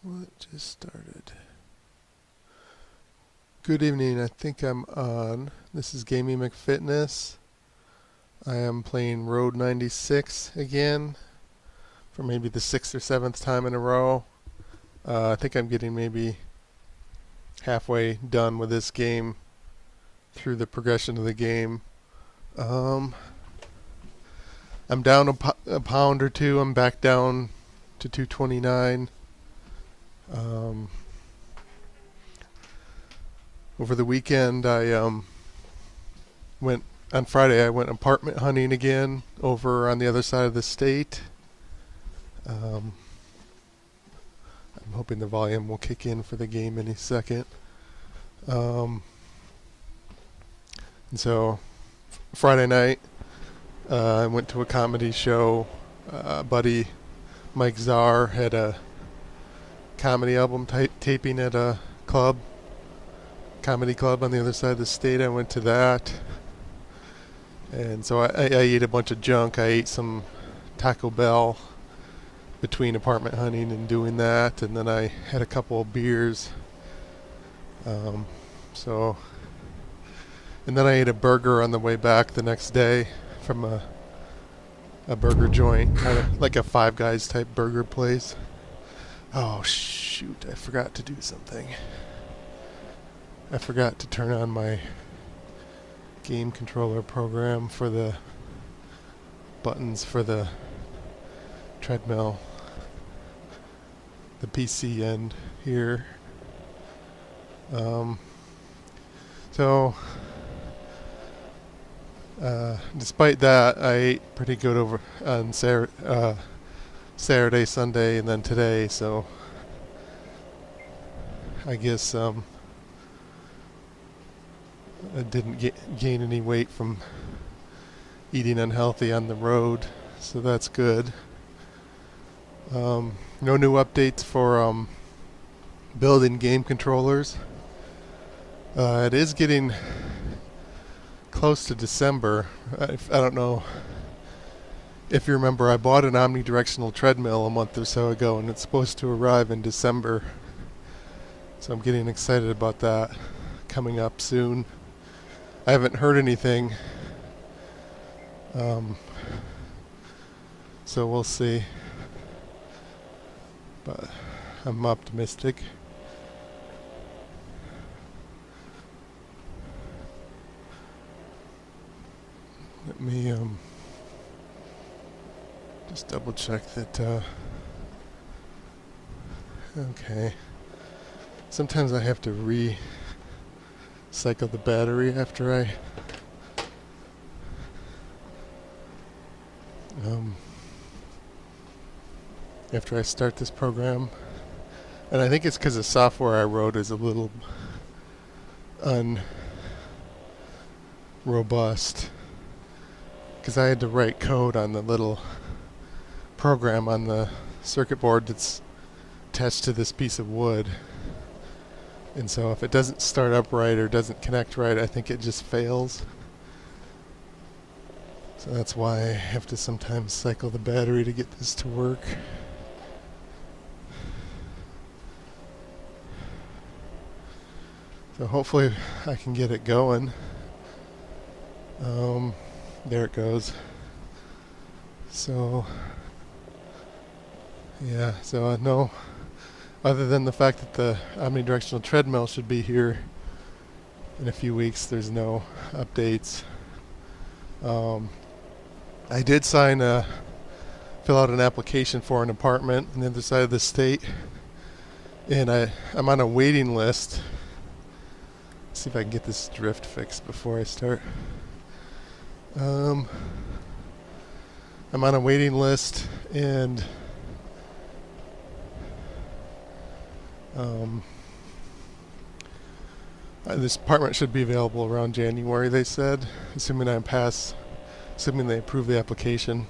What just started? Good evening, I think I'm on. This is Gaming McFitness. I am playing Road 96 again for maybe the 6th or 7th time in a row. I think I'm getting maybe halfway done with this game through the progression of the game. I'm down a pound or two. I'm back down to 229. Over the weekend, I went on Friday. I went apartment hunting again over on the other side of the state. I'm hoping the volume will kick in for the game any second. And so Friday night, I went to a comedy show. Buddy Mike Czar had a comedy album taping at a comedy club on the other side of the state. I went to that, and so I ate a bunch of junk. I ate some Taco Bell between apartment hunting and doing that, and then I had a couple of beers. And then I ate a burger on the way back the next day from a burger joint, kind of like a Five Guys type burger place. Oh shoot, I forgot to do something. I forgot to turn on my game controller program for the buttons for the treadmill, the PC end here. Despite that, I ate pretty good over on Saturday, Sunday, and then today, so I guess I didn't gain any weight from eating unhealthy on the road, so that's good. No new updates for building game controllers. It is getting close to December. I don't know if you remember, I bought an omnidirectional treadmill a month or so ago, and it's supposed to arrive in December. So I'm getting excited about that coming up soon. I haven't heard anything, so we'll see. But I'm optimistic. Let me just double check that. Okay. Sometimes I have to recycle the battery after I start this program, and I think it's because the software I wrote is a little unrobust. Because I had to write code on the little program on the circuit board that's attached to this piece of wood. And so if it doesn't start up right or doesn't connect right, I think it just fails. So that's why I have to sometimes cycle the battery to get this to work. So hopefully I can get it going. There it goes. So, yeah, so no, other than the fact that the omnidirectional treadmill should be here in a few weeks, there's no updates. I did fill out an application for an apartment on the other side of the state, and I'm on a waiting list. Let's see if I can get this drift fixed before I start. I'm on a waiting list, and this apartment should be available around January, they said, assuming they approve the application,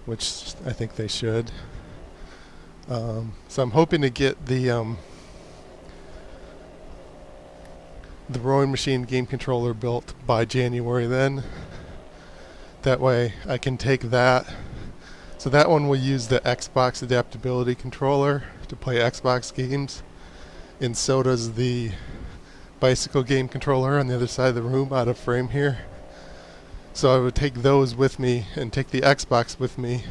which I think they should. So I'm hoping to get the rowing machine game controller built by January then. That way I can take that. So that one will use the Xbox adaptability controller to play Xbox games, and so does the bicycle game controller on the other side of the room out of frame here. So I would take those with me and take the Xbox with me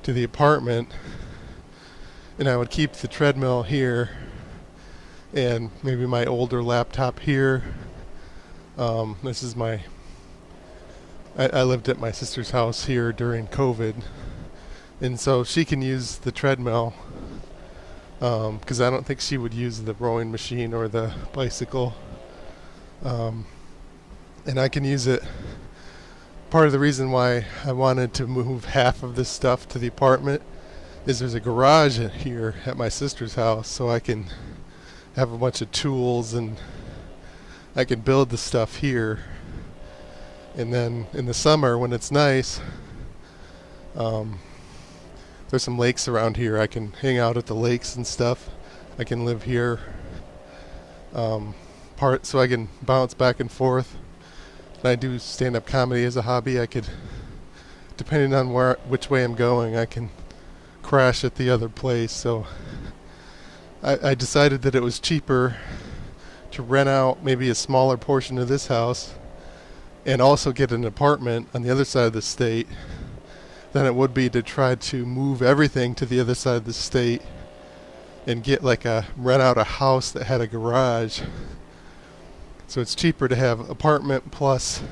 to the apartment, and I would keep the treadmill here and maybe my older laptop here. This is I lived at my sister's house here during COVID, and so she can use the treadmill because I don't think she would use the rowing machine or the bicycle, and I can use it. Part of the reason why I wanted to move half of this stuff to the apartment is there's a garage here at my sister's house, so I can have a bunch of tools and I can build the stuff here. And then in the summer when it's nice, there's some lakes around here. I can hang out at the lakes and stuff. I can live here so I can bounce back and forth. And I do stand-up comedy as a hobby. I could, depending on which way I'm going, I can crash at the other place. So I decided that it was cheaper to rent out maybe a smaller portion of this house and also get an apartment on the other side of the state than it would be to try to move everything to the other side of the state and get rent out a house that had a garage. So it's cheaper to have apartment plus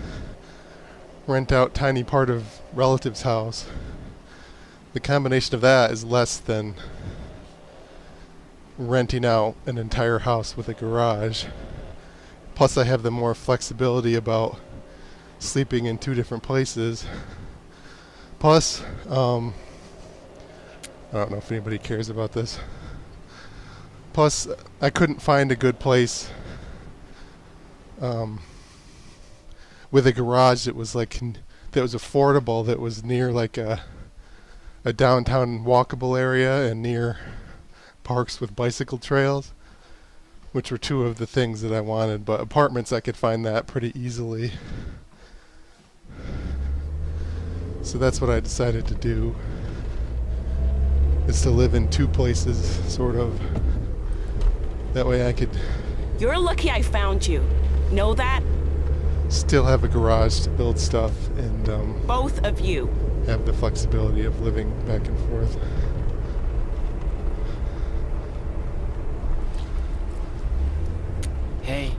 rent out tiny part of relative's house. The combination of that is less than renting out an entire house with a garage. Plus I have the more flexibility about sleeping in 2 different places. Plus, I don't know if anybody cares about this. Plus, I couldn't find a good place with a garage that was that was affordable, that was near a downtown walkable area and near parks with bicycle trails, which were 2 of the things that I wanted. But apartments, I could find that pretty easily. So that's what I decided to do, is to live in 2 places, sort of. That way I could... You're lucky I found you. Know that? Still have a garage to build stuff and both of you have the flexibility of living back and forth. Hey.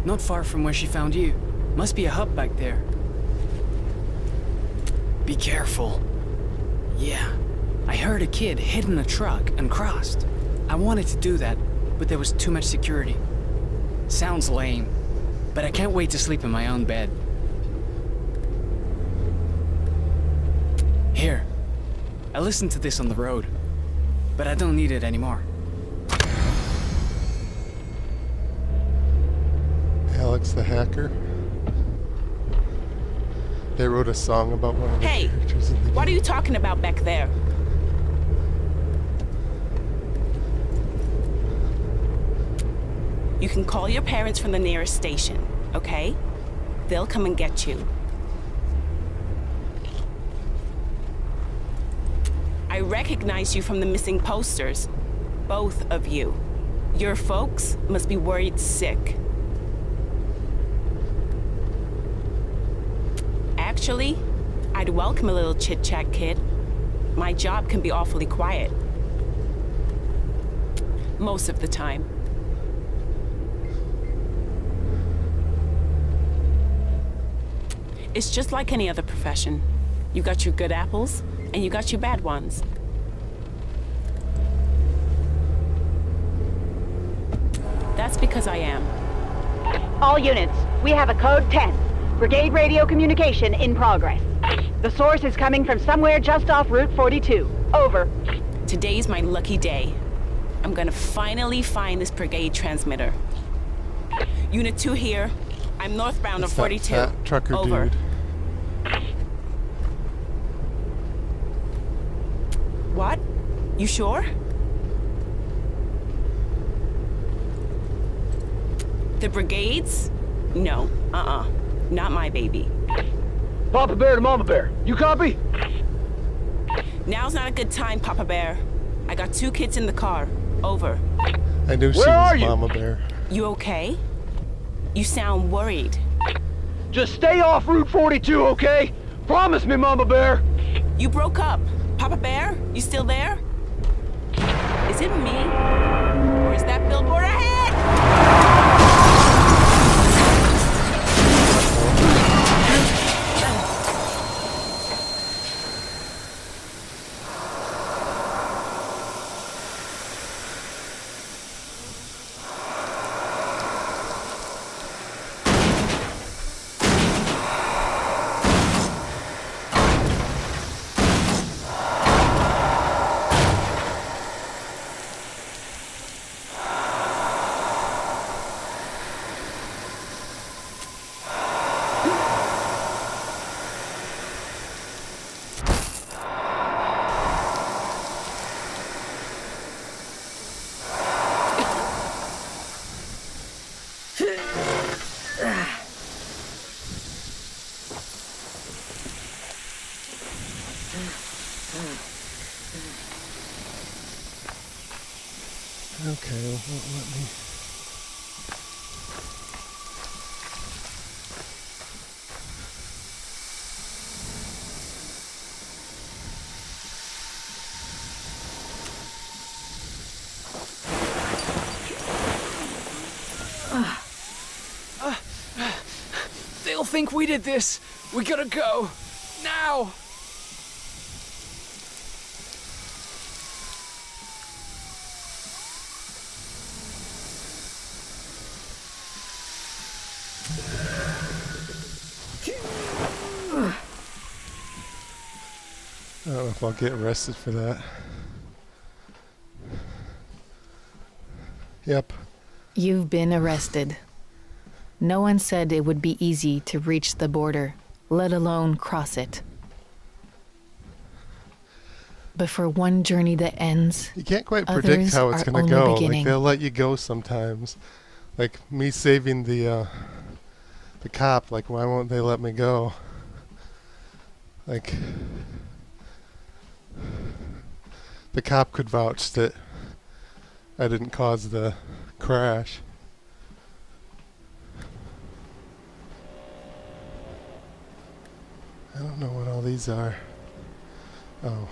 Not far from where she found you. Must be a hut back there. Be careful. Yeah, I heard a kid hid in a truck and crossed. I wanted to do that, but there was too much security. Sounds lame, but I can't wait to sleep in my own bed. Here, I listened to this on the road, but I don't need it anymore. Alex the Hacker. They wrote a song about one of the characters in the game. What are you talking about back there? You can call your parents from the nearest station, okay? They'll come and get you. I recognize you from the missing posters. Both of you. Your folks must be worried sick. Actually, I'd welcome a little chit-chat, kid. My job can be awfully quiet. Most of the time. It's just like any other profession. You got your good apples, and you got your bad ones. That's because I am. All units, we have a code 10. Brigade radio communication in progress. The source is coming from somewhere just off Route 42. Over. Today's my lucky day. I'm gonna finally find this brigade transmitter. Unit 2 here. I'm northbound on 42. That fat trucker Over. dude. What? You sure? The brigades? No. Not my baby. Papa Bear to Mama Bear. You copy? Now's not a good time, Papa Bear. I got 2 kids in the car. Over. I knew she Where are was you? Mama Bear. You okay? You sound worried. Just stay off Route 42, okay? Promise me, Mama Bear. You broke up. Papa Bear, you still there? Is it me? Or is that billboard ahead? Okay, well, let me... They'll think we did this. We gotta go. Now! I don't know if I'll get arrested for that. Yep. You've been arrested. No one said it would be easy to reach the border, let alone cross it. But for one journey that ends, You can't quite predict others how it's are going to only go. beginning. Like, they'll let you go sometimes. Like, me saving the cop, like, why won't they let me go? Like, the cop could vouch that I didn't cause the crash. I don't know what all these are. Oh.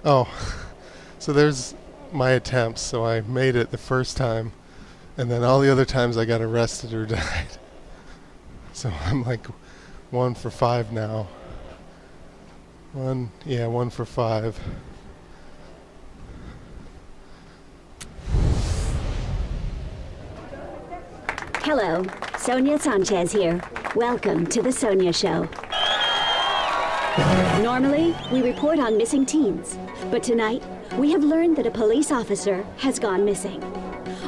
Oh. So there's my attempts. So I made it the first time. And then all the other times I got arrested or died. So I'm like 1 for 5 now. 1 for 5. Hello, Sonia Sanchez here. Welcome to the Sonia Show. Normally, we report on missing teens, but tonight, we have learned that a police officer has gone missing.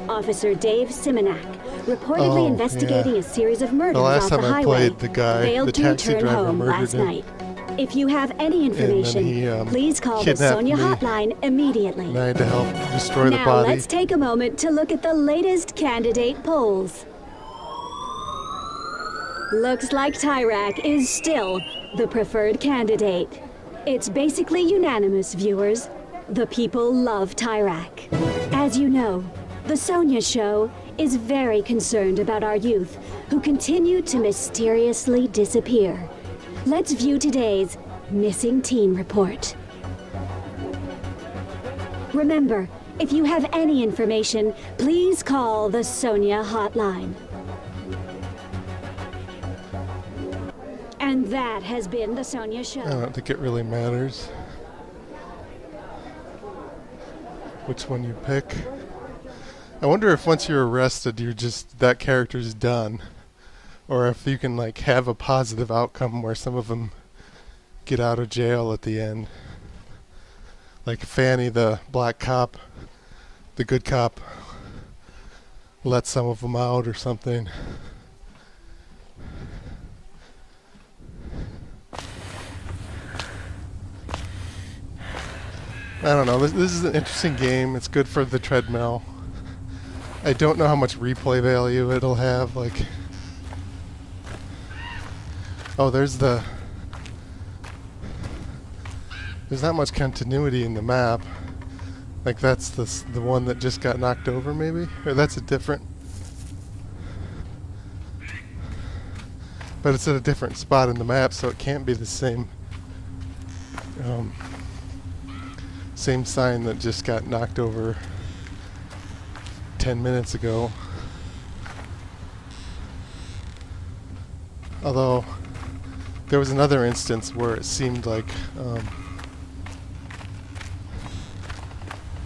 Officer Dave Simonak, reportedly Oh, investigating yeah. a series of murders The last off time the I highway, played, the guy, failed the to taxi return driver home murdered last him. night. If you have any information, he, please call the kidnapped Sonia me. hotline immediately. And I had to help destroy the Now body. let's take a moment to look at the latest candidate polls. Looks like Tyrak is still the preferred candidate. It's basically unanimous, viewers. The people love Tyrak. As you know, the Sonia Show is very concerned about our youth who continue to mysteriously disappear. Let's view today's Missing Teen Report. Remember, if you have any information, please call the Sonia hotline. And that has been the Sonia Show. I don't think it really matters which one you pick. I wonder if once you're arrested, you're just, that character's done. Or if you can like have a positive outcome where some of them get out of jail at the end. Like Fanny, the black cop, the good cop, let some of them out or something. I don't know. This is an interesting game. It's good for the treadmill. I don't know how much replay value it'll have. Like, Oh, there's not much continuity in the map. Like that's the one that just got knocked over, maybe? Or that's a different... But it's at a different spot in the map, so it can't be the same same sign that just got knocked over 10 minutes ago. Although there was another instance where it seemed like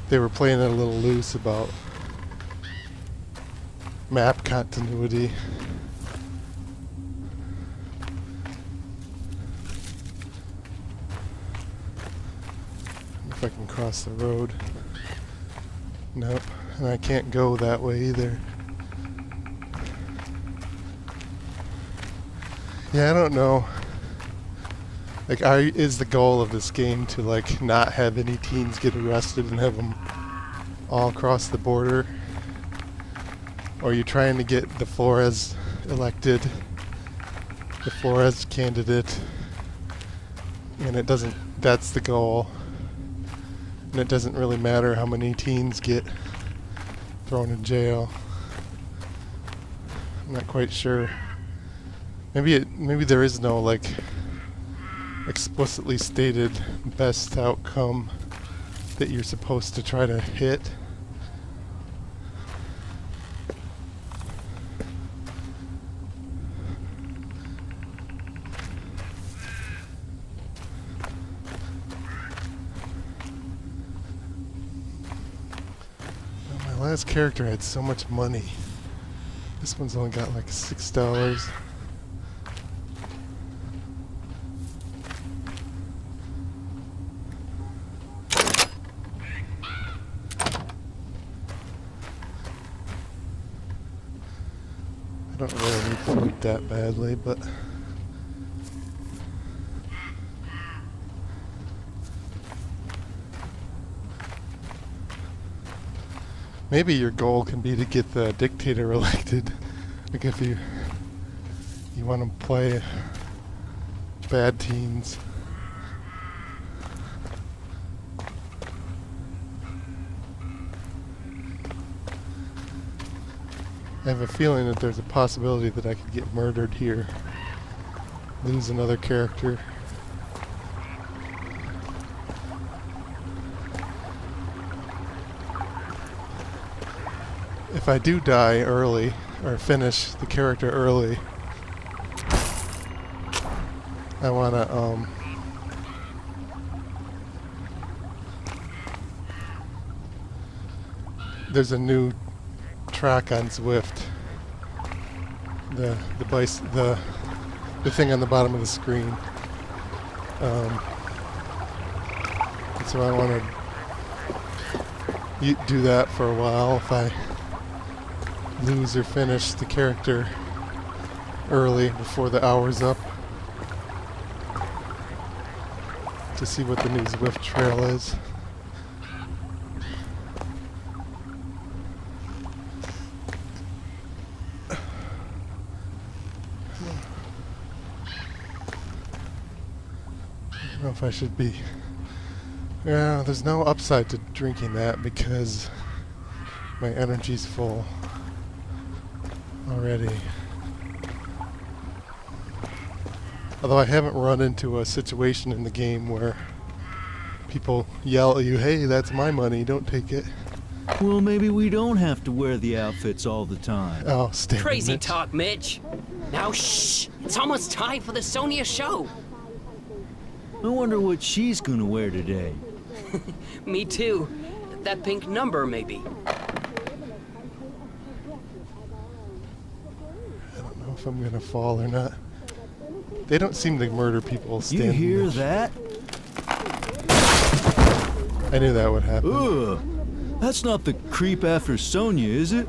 they were playing it a little loose about map continuity. If I can cross the road. Nope. And I can't go that way either. Yeah, I don't know. Like, is the goal of this game to, like, not have any teens get arrested and have them all cross the border? Or are you trying to get the Flores elected, the Flores candidate, and it doesn't, that's the goal. And it doesn't really matter how many teens get thrown in jail. I'm not quite sure. Maybe there is no, like, explicitly stated best outcome that you're supposed to try to hit. My last character had so much money. This one's only got like $6. I don't really need food that badly, but maybe your goal can be to get the dictator elected. Like if you want to play bad teens. I have a feeling that there's a possibility that I could get murdered here. Lose another character. If I do die early, or finish the character early, I wanna, there's a new track on Zwift. The thing on the bottom of the screen. So I want to do that for a while if I lose or finish the character early before the hour's up, to see what the new Zwift trail is. I don't know if I should be... Yeah, there's no upside to drinking that because my energy's full already. Although I haven't run into a situation in the game where people yell at you, "Hey, that's my money, don't take it." Well, maybe we don't have to wear the outfits all the time. Oh, stay Crazy Mitch. talk, Mitch. Now shh! It's almost time for the Sonia show. I wonder what she's gonna wear today. Me too. That pink number, maybe. I don't know if I'm gonna fall or not. They don't seem to murder people standing. You hear there. that? I knew that would happen. Ugh! That's not the creep after Sonia, is it?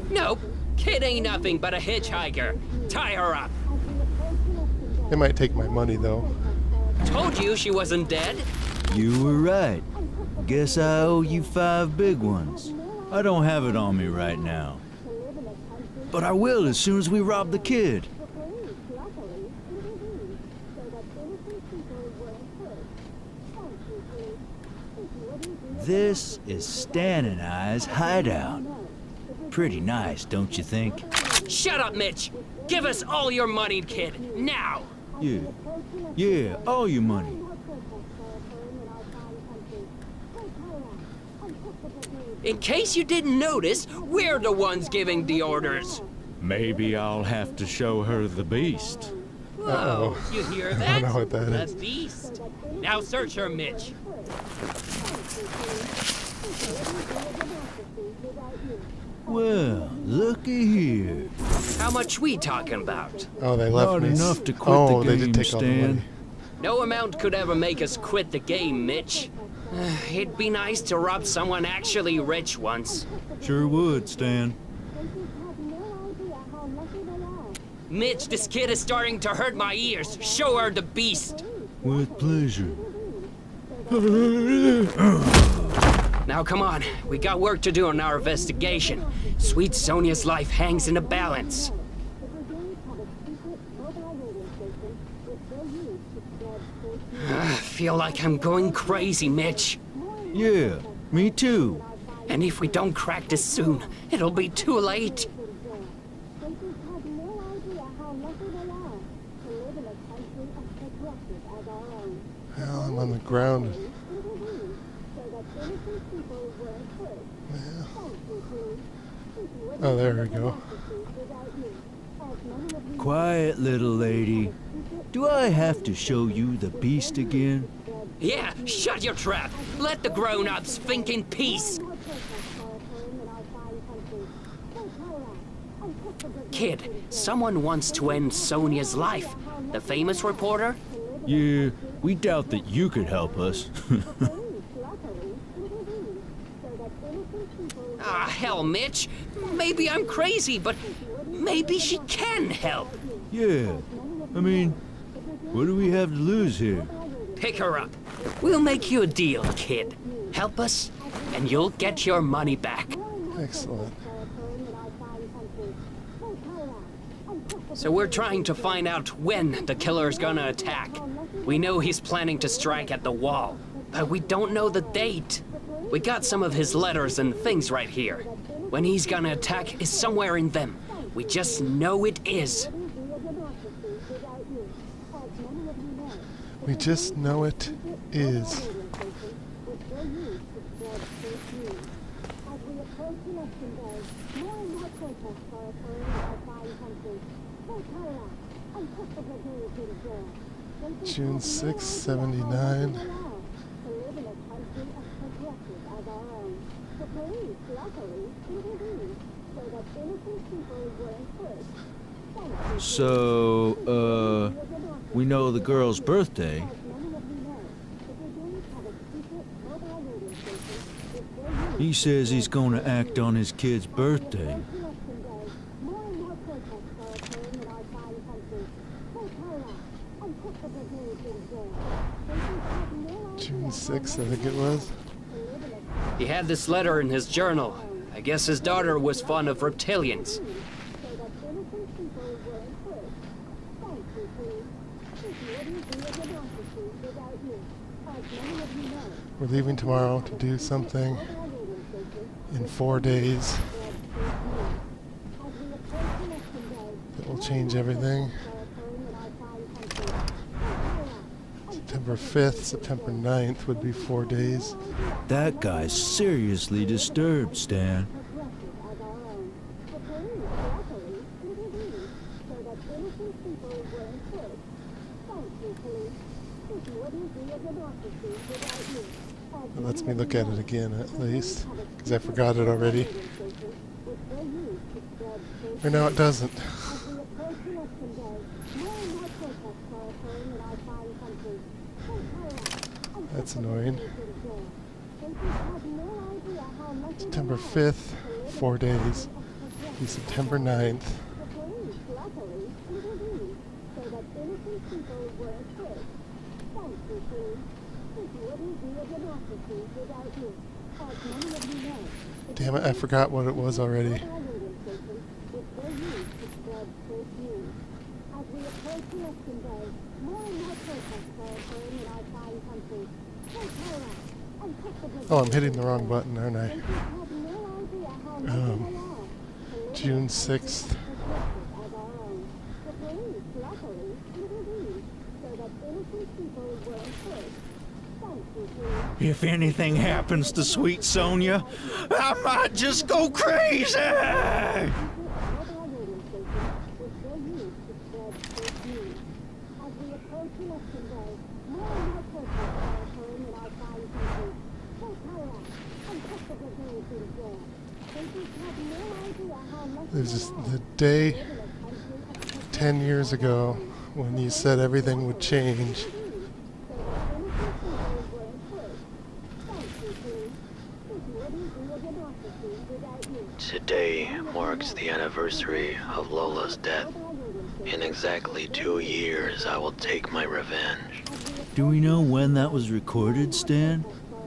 Nope. Kid ain't nothing but a hitchhiker. Tie her up. They might take my money though. Told you she wasn't dead. You were right. Guess I owe you 5 big ones. I don't have it on me right now. But I will as soon as we rob the kid. This is Stan and I's hideout. Pretty nice, don't you think? Shut up, Mitch! Give us all your money, kid, now! Yeah, all your money. In case you didn't notice, we're the ones giving the orders. Maybe I'll have to show her the beast. Whoa, you hear I that? don't know what that is. The beast. Now search her, Mitch. Well, looky here. How much we talking about? Oh, they left Not me. enough to quit Oh, the they game, did take all the Stan. money. No amount could ever make us quit the game, Mitch. It'd be nice to rob someone actually rich once. Sure would, Stan. Mitch, this kid is starting to hurt my ears. Show her the beast. With pleasure. Now come on, we got work to do on our investigation. Sweet Sonia's life hangs in the balance. I feel like I'm going crazy, Mitch. Yeah, me too. And if we don't crack this soon, it'll be too late. Well, I'm on the ground. Oh, there we go. Quiet, little lady. Do I have to show you the beast again? Yeah, shut your trap. Let the grown-ups think in peace. Kid, someone wants to end Sonia's life. The famous reporter? Yeah, we doubt that you could help us. Ah, hell, Mitch. Maybe I'm crazy, but maybe she can help. Yeah, I mean, what do we have to lose here? Pick her up. We'll make you a deal, kid. Help us, and you'll get your money back. Excellent. So we're trying to find out when the killer's gonna attack. We know he's planning to strike at the wall, but we don't know the date. We got some of his letters and things right here. When he's gonna attack is somewhere in them. We just know it is. We just know it is. June 6, 79. So, we know the girl's birthday. He says he's gonna act on his kid's birthday. June 6th, I think it was. He had this letter in his journal. I guess his daughter was fond of reptilians. We're leaving tomorrow to do something in 4 days that will change everything. September 5th, September 9th would be 4 days. That guy's seriously disturbed, Stan. It lets me look at it again, at least, because I forgot it already. Or no, it doesn't. That's annoying. September 5th, 4 days. Be September 9th. Damn it, I forgot what it was already. Oh, I'm hitting the wrong button, aren't I? June 6th. If anything happens to sweet Sonia, I might just go crazy! There's just the day 10 years ago when you said everything would change. Today marks the anniversary of Lola's death. In exactly 2 years, I will take my revenge. Do we know when that was recorded, Stan?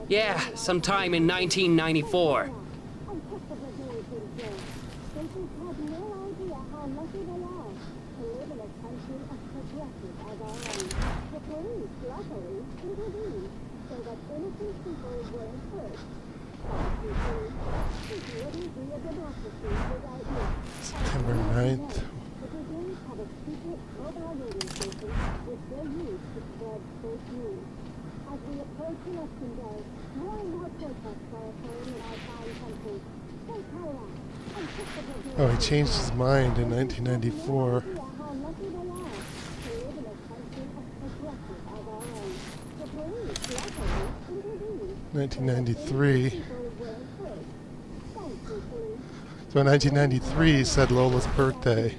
Yeah, sometime in 1994. September 9th. Oh, he changed his mind in 1994. 1993. So in 1993 he said Lola's birthday.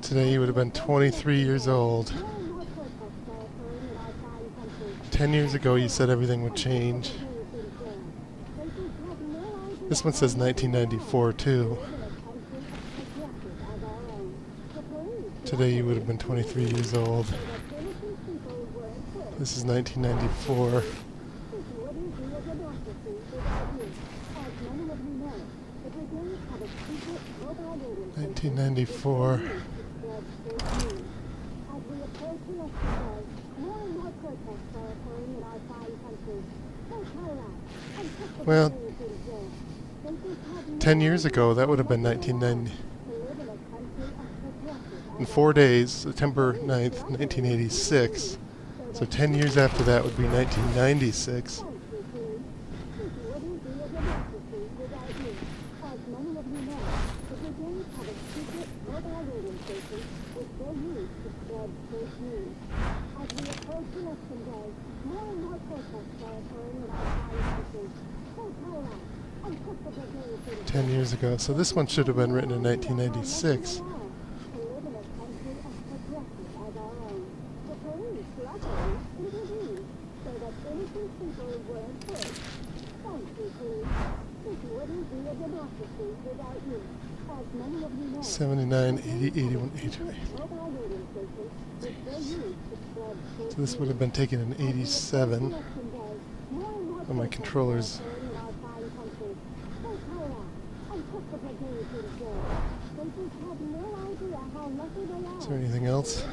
Today he would have been 23 years old. 10 years ago you said everything would change. This one says 1994 too. Today you would have been 23 years old. This is 1994. Well, 10 years ago, that would have been 1990. In 4 days, September 9th, 1986. So 10 years after that would be 1996. Years ago. So this one should have been written in 1996. '79, 80, 81, 88. So this would have been taken in '87. Oh, my controller's. Is there anything else?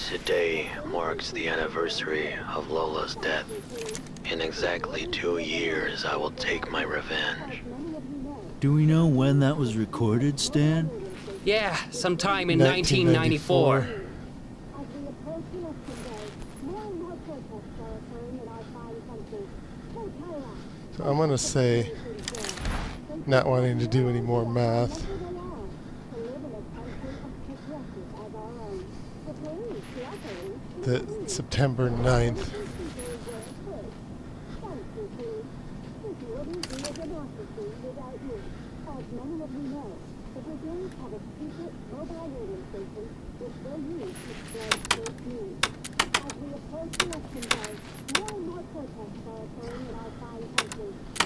Today marks the anniversary of Lola's death. In exactly 2 years, I will take my revenge. Do we know when that was recorded, Stan? Yeah, sometime in 1994. So I'm going to say, not wanting to do any more math, that September 9th.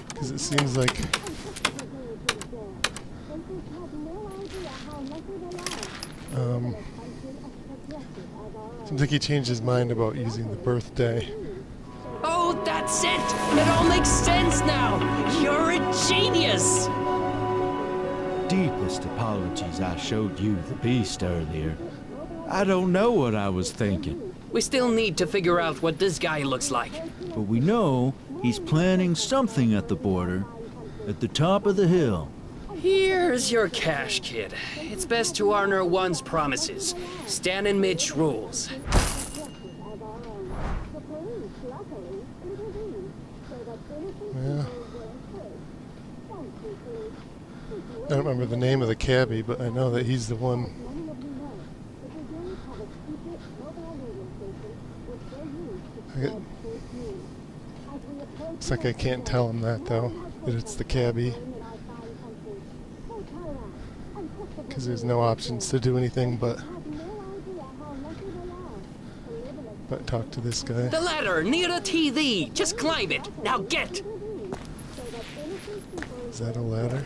Because it seems like seems like he changed his mind about using the birthday. That's it! It all makes sense now! You're a genius! Deepest apologies I showed you the beast earlier. I don't know what I was thinking. We still need to figure out what this guy looks like. But we know he's planning something at the border, at the top of the hill. Here's your cash, kid. It's best to honor one's promises. Stan and Mitch rules. Yeah. I don't remember the name of the cabbie, but I know that he's the one. Looks like I can't tell him that though, that it's the cabbie. Because there's no options to do anything but talk to this guy. The ladder near the TV. Just climb it. Now get. Is that a ladder?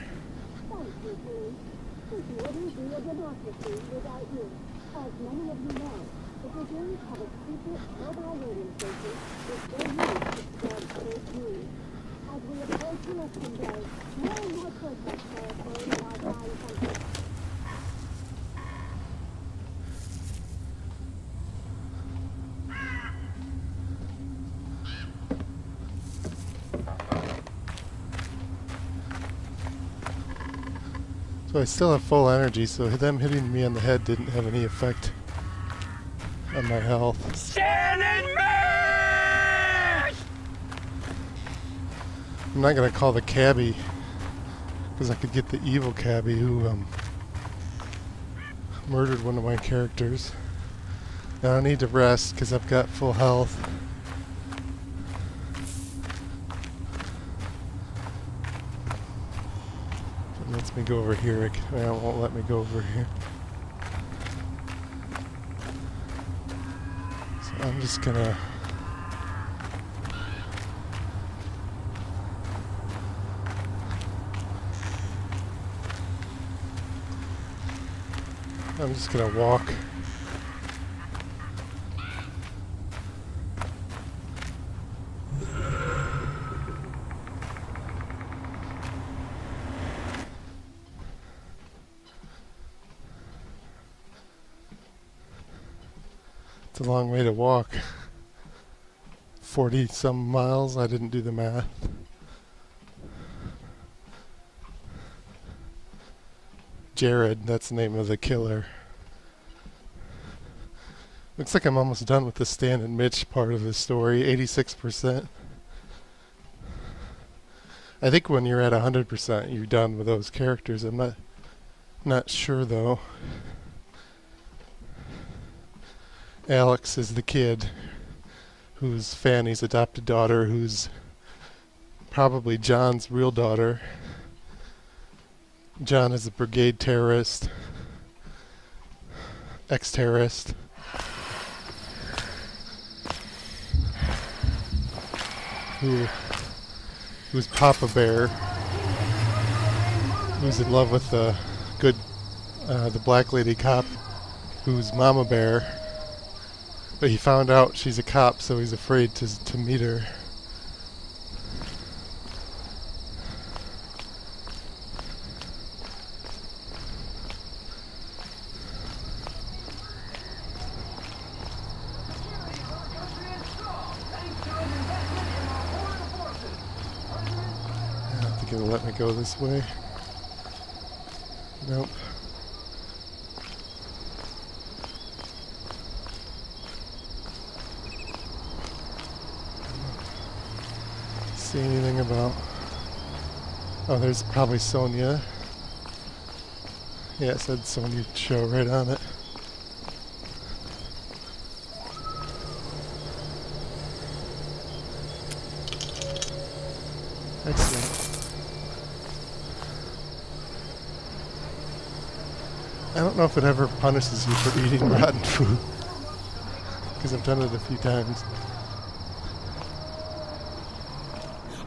So I still have full energy, so them hitting me on the head didn't have any effect on my health. Stan and Mitch! I'm not gonna call the cabbie, because I could get the evil cabbie who murdered one of my characters. Now I need to rest because I've got full health. It lets me go over here. It won't let me go over here. So I'm just gonna walk. It's a long way to walk. 40 some miles, I didn't do the math. Jared, that's the name of the killer. Looks like I'm almost done with the Stan and Mitch part of the story, 86%. I think when you're at 100%, you're done with those characters. I'm not sure though. Alex is the kid who's Fanny's adopted daughter, who's probably John's real daughter. John is a brigade terrorist, ex-terrorist. Who's Papa Bear, who's in love with the black lady cop, who's Mama Bear. But he found out she's a cop, so he's afraid to meet her. I don't think it'll let me go this way. Nope. See anything about... Oh, there's probably Sonia. Yeah, it said Sonia show right on it. Excellent. I don't know if it ever punishes you for eating rotten food, because I've done it a few times.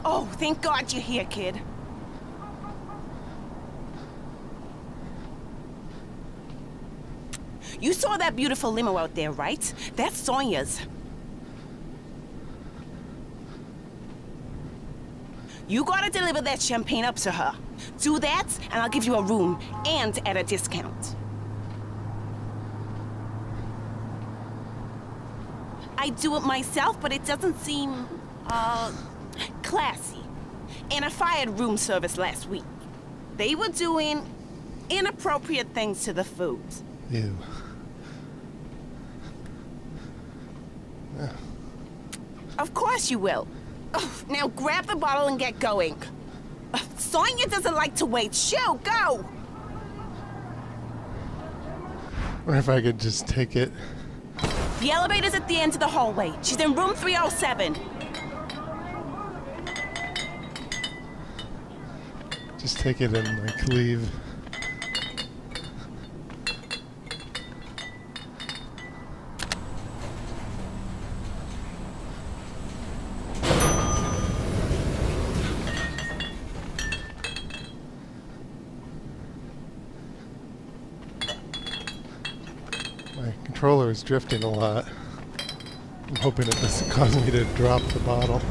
Oh, thank God you're here, kid. You saw that beautiful limo out there, right? That's Sonia's. You gotta deliver that champagne up to her. Do that, and I'll give you a room, and at a discount. I do it myself, but it doesn't seem, classy. And I fired room service last week. They were doing inappropriate things to the food. Ew. Of course you will. Ugh, now grab the bottle and get going. Sonya doesn't like to wait. Shoo, go! Wonder if I could just take it. The elevator's at the end of the hallway. She's in room 307. Just take it and like leave. My controller is drifting a lot. I'm hoping it doesn't cause me to drop the bottle.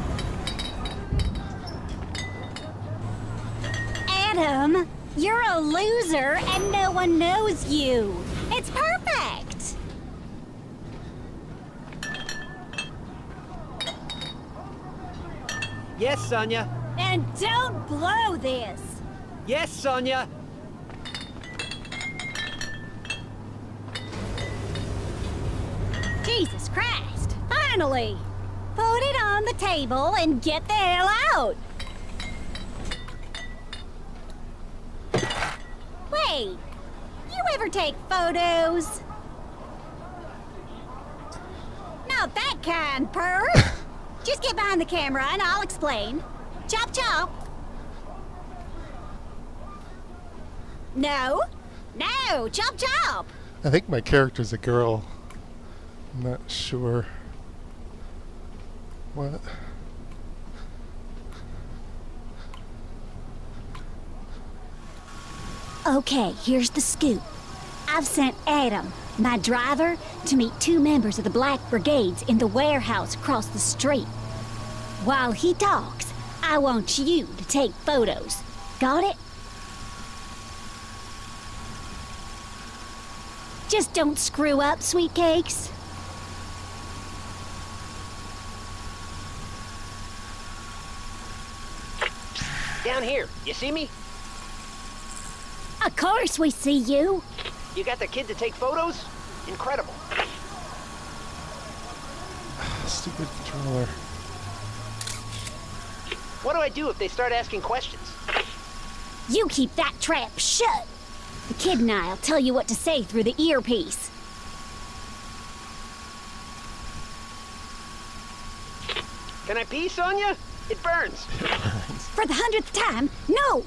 Adam, you're a loser and no one knows you. It's perfect. Yes, Sonya. And don't blow this. Yes, Sonya. Jesus Christ, finally. Put it on the table and get the hell out. Wait, you ever take photos? Not that kind, perv. Just get behind the camera and I'll explain. Chop chop. No, chop chop. I think my character's a girl. I'm not sure. What? Okay, here's the scoop. I've sent Adam, my driver, to meet 2 members of the Black Brigades in the warehouse across the street. While he talks, I want you to take photos. Got it? Just don't screw up, sweet cakes. Down here, you see me? Of course we see you. You got the kid to take photos? Incredible. Stupid controller. What do I do if they start asking questions? You keep that trap shut. The kid and I'll tell you what to say through the earpiece. Can I pee, Sonya? It burns. For the 100th time, no!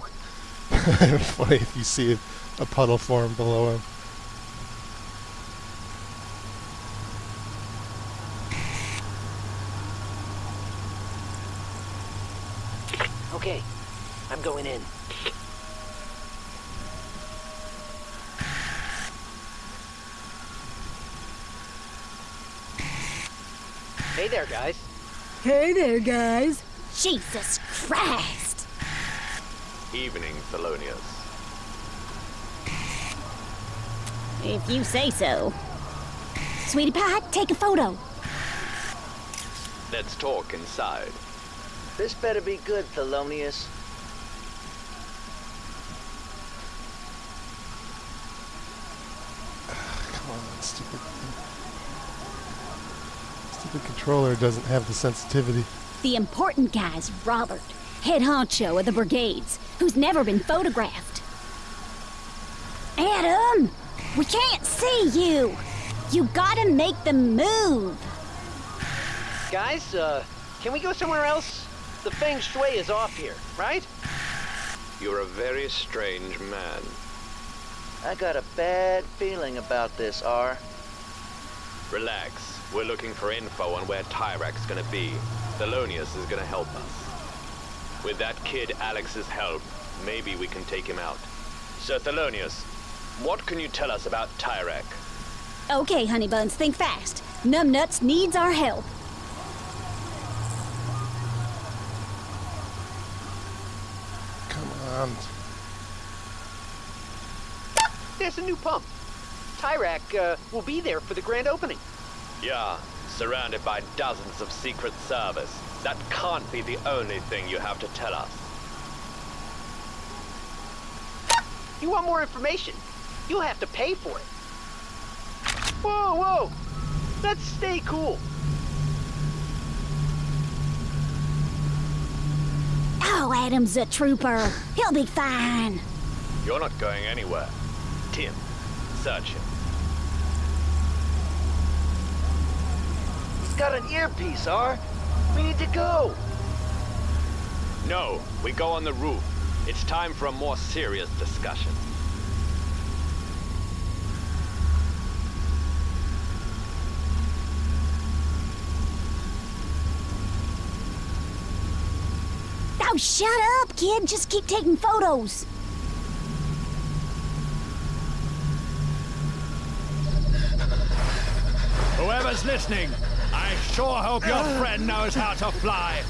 It's funny if you see a puddle form below him. Okay, I'm going in. Hey there, guys. Hey there, guys. Jesus Christ. Evening, Thelonious. If you say so. Sweetie Pie, take a photo. Let's talk inside. This better be good, Thelonious. Come on, stupid thing. Stupid controller doesn't have the sensitivity. The important guy's Robert, head honcho of the brigades, who's never been photographed. Adam! We can't see you! You gotta make the move! Guys, can we go somewhere else? The feng shui is off here, right? You're a very strange man. I got a bad feeling about this, R. Relax. We're looking for info on where Tyrak's gonna be. Thelonious is gonna help us. With that kid Alex's help, maybe we can take him out. Sir Thelonious, what can you tell us about Tyrak? Okay, honey buns, think fast. Numbnuts needs our help. around. There's a new pump. Tyrak will be there for the grand opening. Yeah, surrounded by dozens of Secret Service. That can't be the only thing you have to tell us. You want more information? You'll have to pay for it. Whoa, whoa! Let's stay cool. Oh, Adam's a trooper. He'll be fine. You're not going anywhere. Tim, search him. He's got an earpiece, R. We need to go. No, we go on the roof. It's time for a more serious discussion. Oh, shut up, kid. Just keep taking photos. Whoever's listening, I sure hope your friend knows how to fly.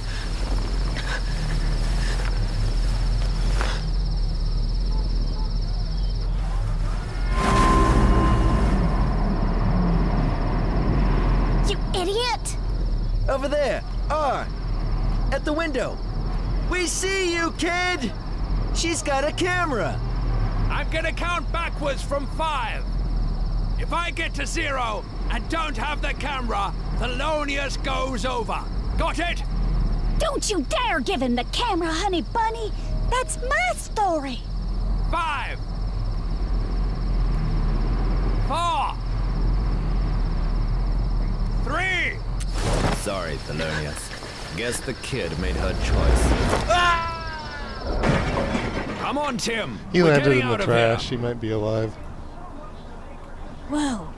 You idiot! Over there, R. At the window. We see you, kid! She's got a camera. I'm gonna count backwards from 5. If I get to 0 and don't have the camera, Thelonious goes over. Got it? Don't you dare give him the camera, honey bunny. That's my story. 5, 4, 3. Sorry, Thelonious. Guess the kid made her choice. Come on, Tim. He We're landed getting in the out of trash. here. He might be alive. Whoa,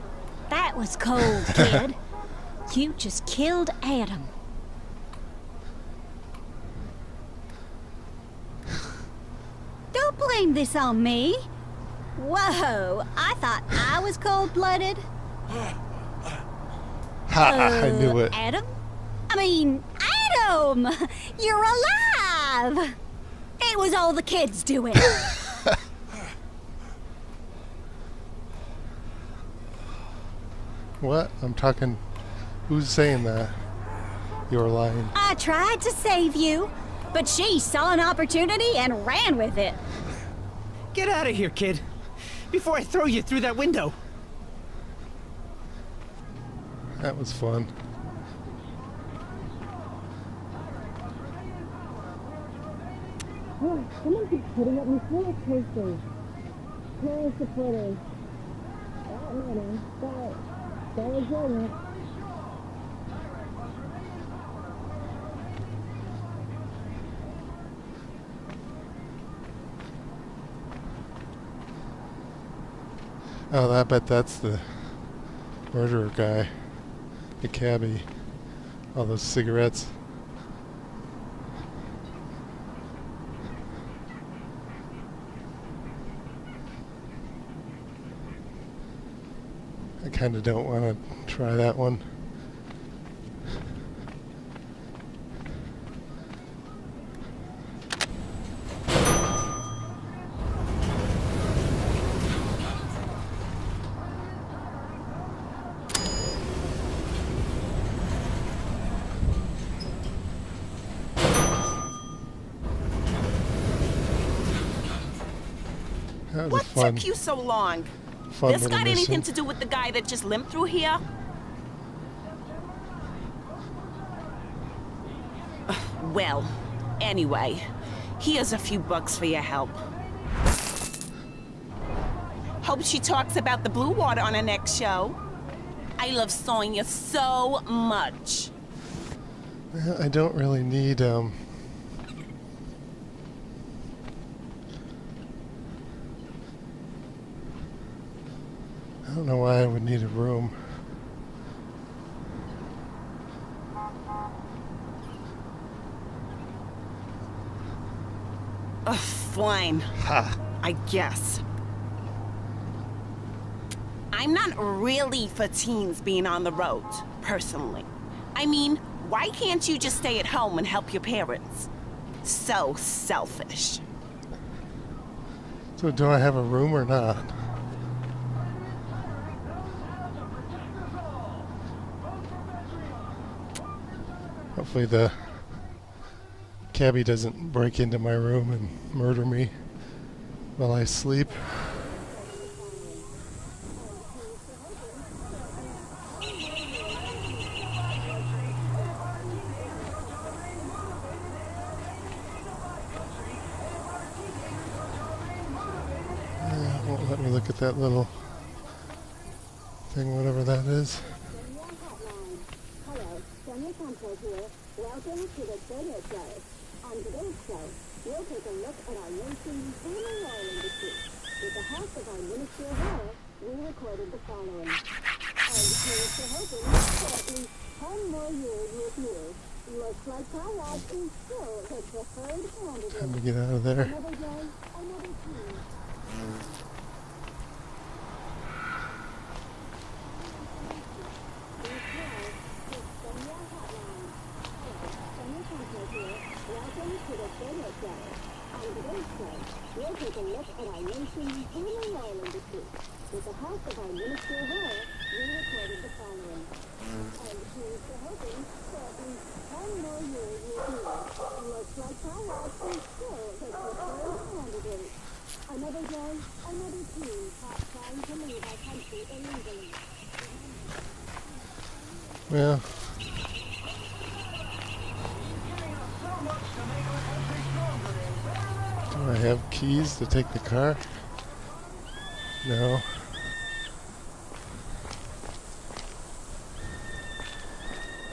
that was cold, kid. You just killed Adam. Don't blame this on me. Whoa, I thought I was cold-blooded. Ha! I knew it. Adam? I mean, Adam! You're alive! It was all the kids doing. What? I'm talking. Who's saying that? You're lying. I tried to save you, but she saw an opportunity and ran with it. Get out of here, kid. Before I throw you through that window. That was fun. Oh, someone keeps putting up these roller coasters. Parents supporters. That matter, but they're enjoying it. Oh, I bet that's the murderer guy. The cabbie. All those cigarettes. I kind of don't want to try that one. That was What a fun, took you so long? fun This little got anything mission. to do with the guy that just limped through here? Well, anyway, here's a few bucks for your help. Hope she talks about the blue water on her next show. I love Sonya so much. Well, I don't really need, I don't know why I would need a room. Ugh, fine. Ha! I guess. I'm not really for teens being on the road, personally. I mean, why can't you just stay at home and help your parents? So selfish. So do I have a room or not? Hopefully the cabbie doesn't break into my room and murder me while I sleep. Won't let me look at that little thing, whatever that is. Hello, Sonia Santos here. Welcome to the Treadmill Show. On today's show, we'll take a look at our nation's booming oil industry. With the help of our Ministry of Oil, we recorded the following. And here's to hoping for at least 10 more years with you. Looks like Tyrock is still the preferred candidate. Time to get out of there. Another day, another team. Welcome to the Treadmill Show. On today's show, we'll take a look at our nation's booming oil industry. With the help of our Ministry of Oil, we recorded the following. And here's to hoping for at least 10 more years with you. Looks like Tyrock is still the preferred candidate. Another day, another team caught trying to leave our country illegally. Well, do I have keys to take the car? No.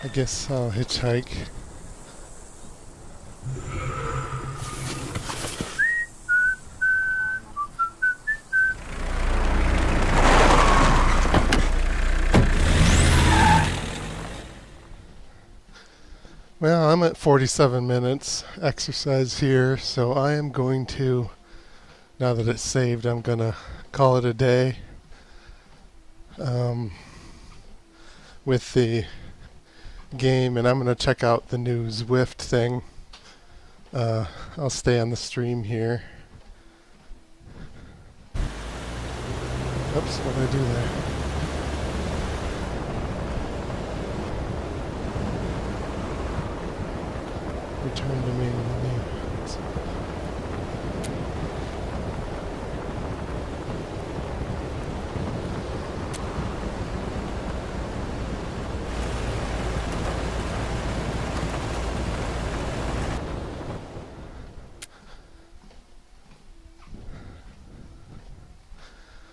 I guess I'll hitchhike. Well, I'm at 47 minutes exercise here, so I am going to, now that it's saved, I'm going to call it a day with the game, and I'm going to check out the new Zwift thing. I'll stay on the stream here. Oops, what did I do there? Return to main menu.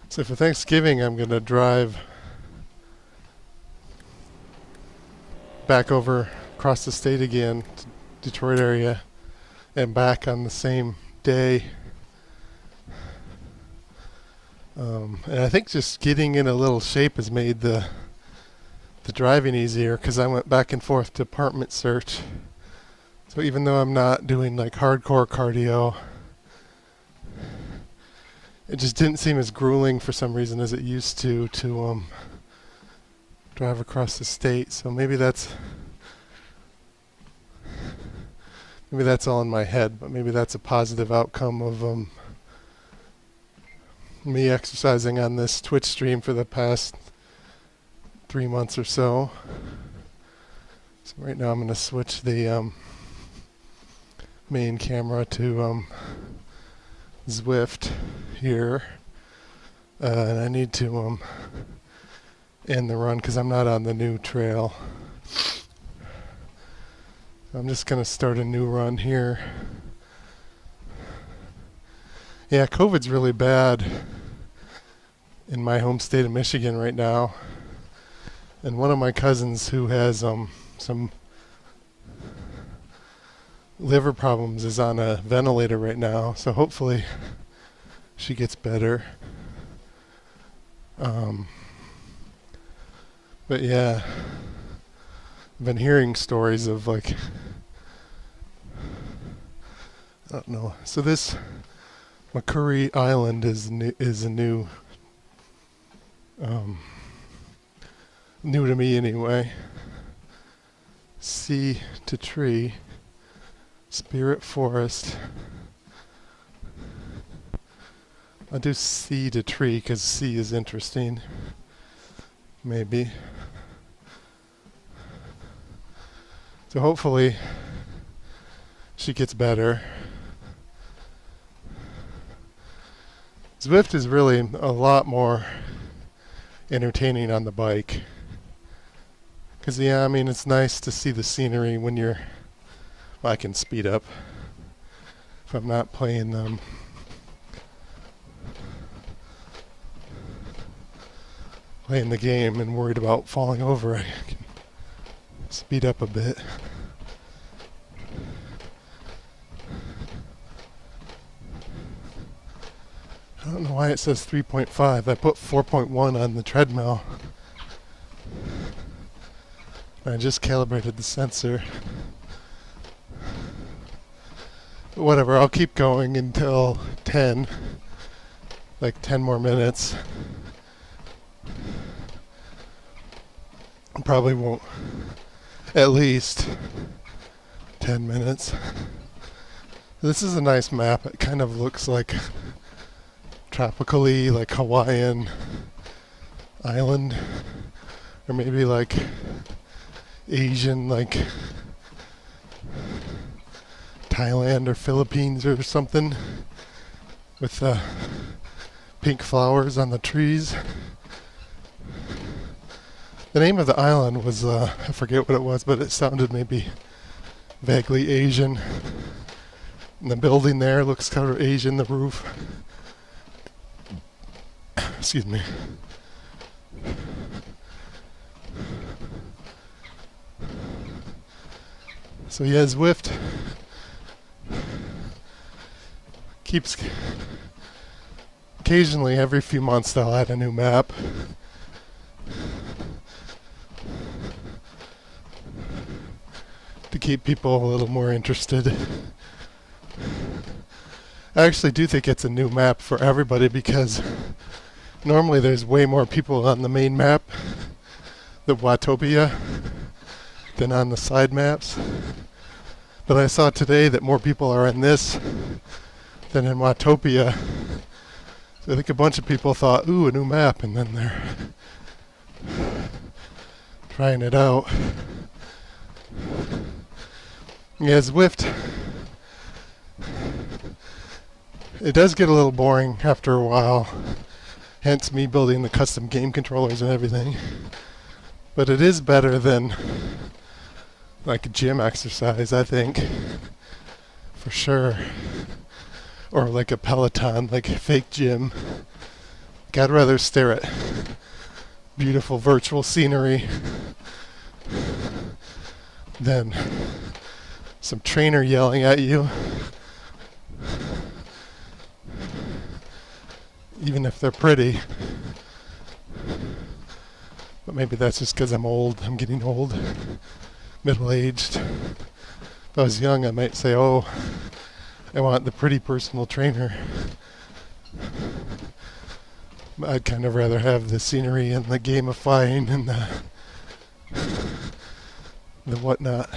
So for Thanksgiving, I'm going to drive back over across the state again to Detroit area and back on the same day. And I think just getting in a little shape has made the driving easier, because I went back and forth to apartment search. So even though I'm not doing like hardcore cardio, it just didn't seem as grueling for some reason as it used to drive across the state. So maybe that's all in my head, but maybe that's a positive outcome of me exercising on this Twitch stream for the past 3 months or so. So right now I'm going to switch the main camera to Zwift here, and I need to end the run because I'm not on the new trail. I'm just going to start a new run here. Yeah, COVID's really bad in my home state of Michigan right now. And one of my cousins who has some liver problems is on a ventilator right now, so hopefully she gets better. But yeah, I've been hearing stories of like, I don't know. So this McCurry Island is a new to me anyway. Sea to tree, Spirit Forest. I'll do C to tree because C is interesting. Maybe. So hopefully she gets better. Zwift is really a lot more entertaining on the bike. Because, yeah, I mean, it's nice to see the scenery when you're... Well, I can speed up if I'm not playing playing the game and worried about falling over. I can speed up a bit. I don't know why it says 3.5. I put 4.1 on the treadmill. I just calibrated the sensor. But whatever, I'll keep going until 10. Like 10 more minutes. Probably won't. At least 10 minutes. This is a nice map. It kind of looks like tropically, like Hawaiian island, or maybe like Asian, like Thailand or Philippines or something, with pink flowers on the trees. The name of the island was, I forget what it was, but it sounded maybe vaguely Asian. And the building there looks kind of Asian, the roof. Excuse me. So yeah, Zwift keeps... Occasionally, every few months, they'll add a new map. To keep people a little more interested. I actually do think it's a new map for everybody because normally there's way more people on the main map, the Watopia, than on the side maps. But I saw today that more people are in this than in Watopia. So I think a bunch of people thought, ooh, a new map, and then they're trying it out. Yeah, Zwift, it does get a little boring after a while, hence me building the custom game controllers and everything. But it is better than like a gym exercise, I think, for sure. Or like a Peloton, like a fake gym. Like I'd rather stare at beautiful virtual scenery than some trainer yelling at you. Even if they're pretty. But maybe that's just because I'm old. I'm getting old. Middle-aged. If I was young, I might say, oh, I want the pretty personal trainer. I'd kind of rather have the scenery and the gamifying and the whatnot.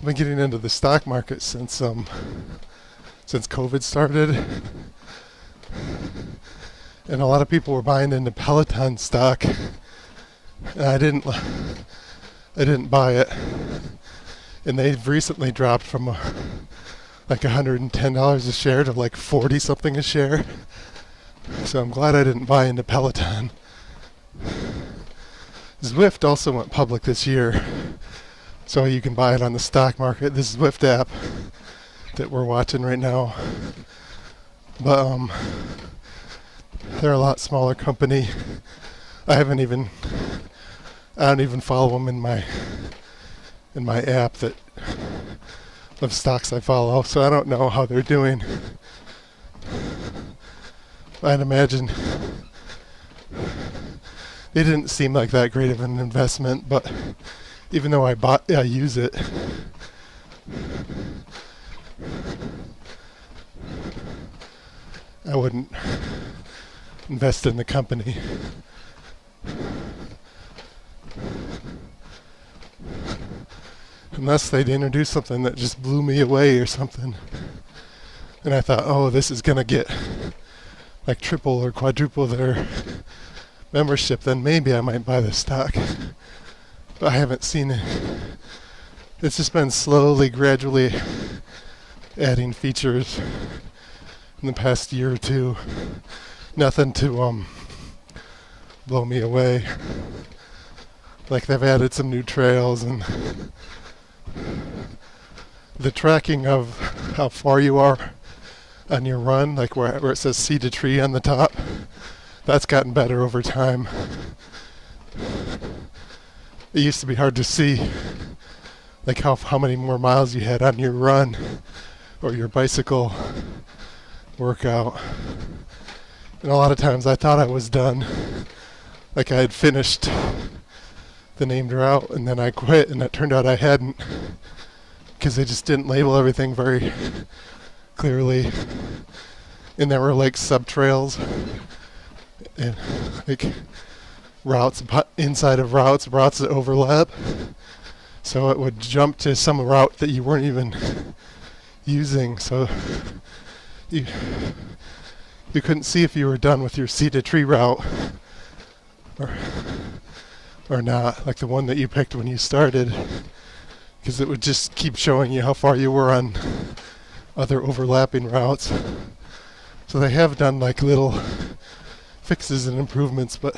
I've been getting into the stock market since COVID started, and a lot of people were buying into Peloton stock. And I didn't buy it, and they've recently dropped from like $110 a share to like 40 something a share. So I'm glad I didn't buy into Peloton. Zwift also went public this year, so you can buy it on the stock market. This Zwift app that we're watching right now. But they're a lot smaller company. I don't even follow them in my app that of stocks I follow, so I don't know how they're doing. I'd imagine they didn't seem like that great of an investment, but even though I use it, I wouldn't invest in the company. unless they'd introduce something that just blew me away or something. And I thought, oh, this is gonna get like triple or quadruple their membership, then maybe I might buy the stock. But I haven't seen it. It's just been slowly, gradually adding features in the past year or two. Nothing to blow me away. Like they've added some new trails, and the tracking of how far you are on your run, like where it says seed a tree on the top, that's gotten better over time. It used to be hard to see like how many more miles you had on your run or your bicycle workout. And a lot of times I thought I was done, like I had finished the named route, and then I quit, and it turned out I hadn't, because they just didn't label everything very clearly. And there were like sub-trails and like routes inside of routes that overlap. So it would jump to some route that you weren't even using. So you couldn't see if you were done with your seeded tree route or not, like the one that you picked when you started, because it would just keep showing you how far you were on other overlapping routes. So they have done like little fixes and improvements, but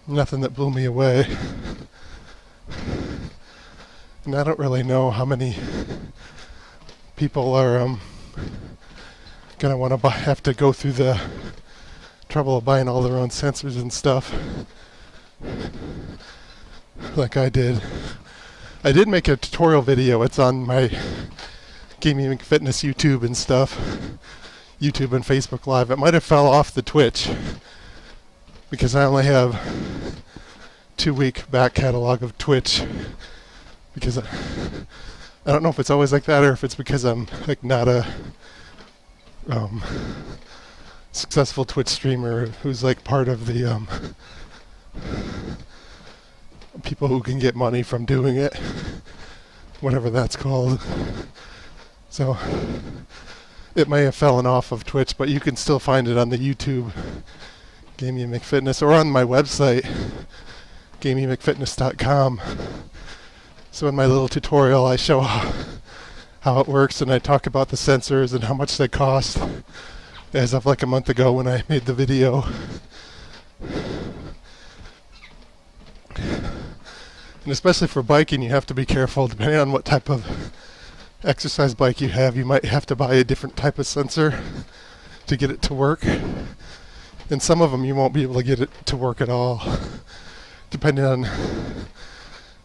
nothing that blew me away. And I don't really know how many people are gonna want to have to go through the trouble of buying all their own sensors and stuff like I did. I did make a tutorial video. It's on my Gaming Fitness YouTube and stuff, YouTube and Facebook Live. It might have fell off the Twitch because I only have 2-week back catalog of Twitch, because I don't know if it's always like that or if it's because I'm like not a successful Twitch streamer who's like part of the people who can get money from doing it, whatever that's called. So it may have fallen off of Twitch, but you can still find it on the YouTube Gaming McFitness or on my website gamingmcfitness.com. So in my little tutorial I show how it works, and I talk about the sensors and how much they cost as of like a month ago when I made the video. And especially for biking, you have to be careful. Depending on what type of exercise bike you have, you might have to buy a different type of sensor to get it to work. And some of them you won't be able to get it to work at all, depending on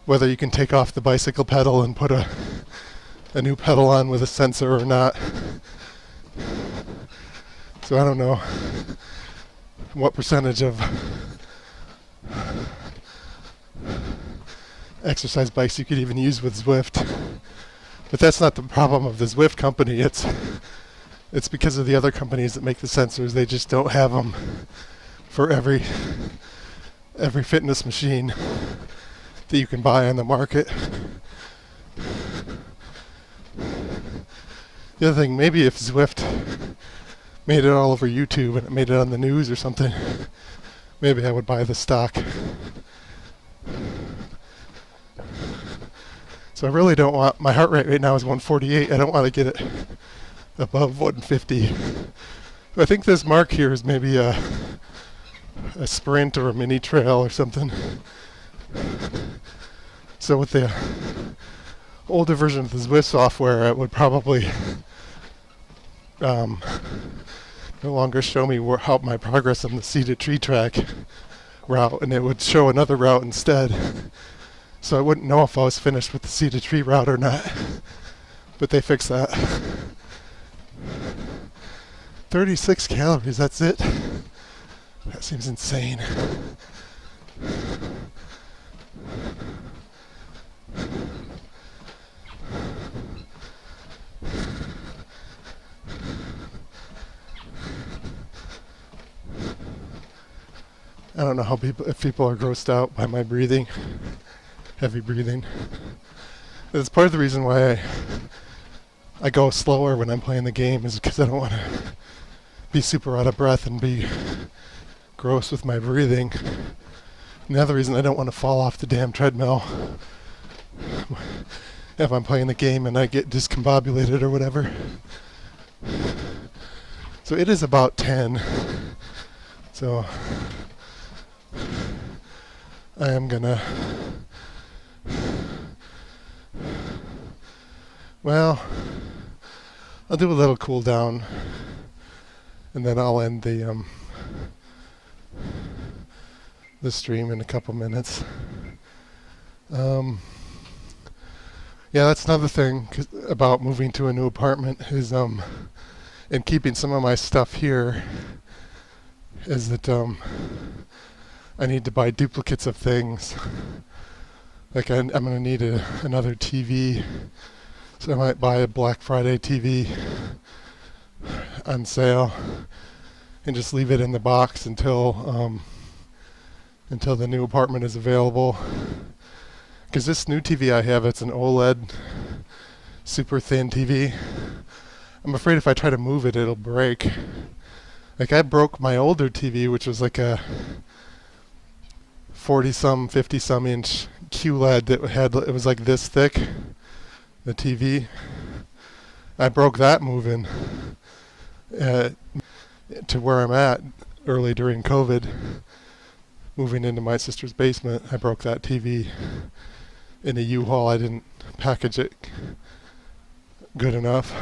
whether you can take off the bicycle pedal and put a new pedal on with a sensor or not. So I don't know what percentage of exercise bikes you could even use with Zwift. But that's not the problem of the Zwift company. It's because of the other companies that make the sensors. They just don't have them for every fitness machine that you can buy on the market. The other thing, maybe if Zwift made it all over YouTube and it made it on the news or something, maybe I would buy the stock. So I really don't want, my heart rate right now is 148. I don't want to get it above 150. I think this mark here is maybe a sprint or a mini trail or something. So with the older version of the Zwift software, it would probably no longer show me how my progress on the seeded tree track route, and it would show another route instead. So I wouldn't know if I was finished with the seeded tree route or not. But they fixed that. 36 calories, that's it? That seems insane. I don't know if people are grossed out by my breathing. heavy breathing. That's part of the reason why I go slower when I'm playing the game, is because I don't want to be super out of breath and be gross with my breathing. And the other reason I don't want to fall off the damn treadmill if I'm playing the game and I get discombobulated or whatever. So it is about 10. So I am gonna, well, I'll do a little cool down and then I'll end the stream in a couple minutes. Yeah, that's another thing about moving to a new apartment is and keeping some of my stuff here is that I need to buy duplicates of things. Like I'm gonna need another TV, so I might buy a Black Friday TV on sale and just leave it in the box until the new apartment is available. Because this new TV I have, it's an OLED super thin TV. I'm afraid if I try to move it, it'll break. Like I broke my older TV, which was like a 40-some, 50-some inch QLED that it was like this thick, the TV. I broke that moving to where I'm at early during COVID. Moving into my sister's basement, I broke that TV in a U-Haul. I didn't package it good enough.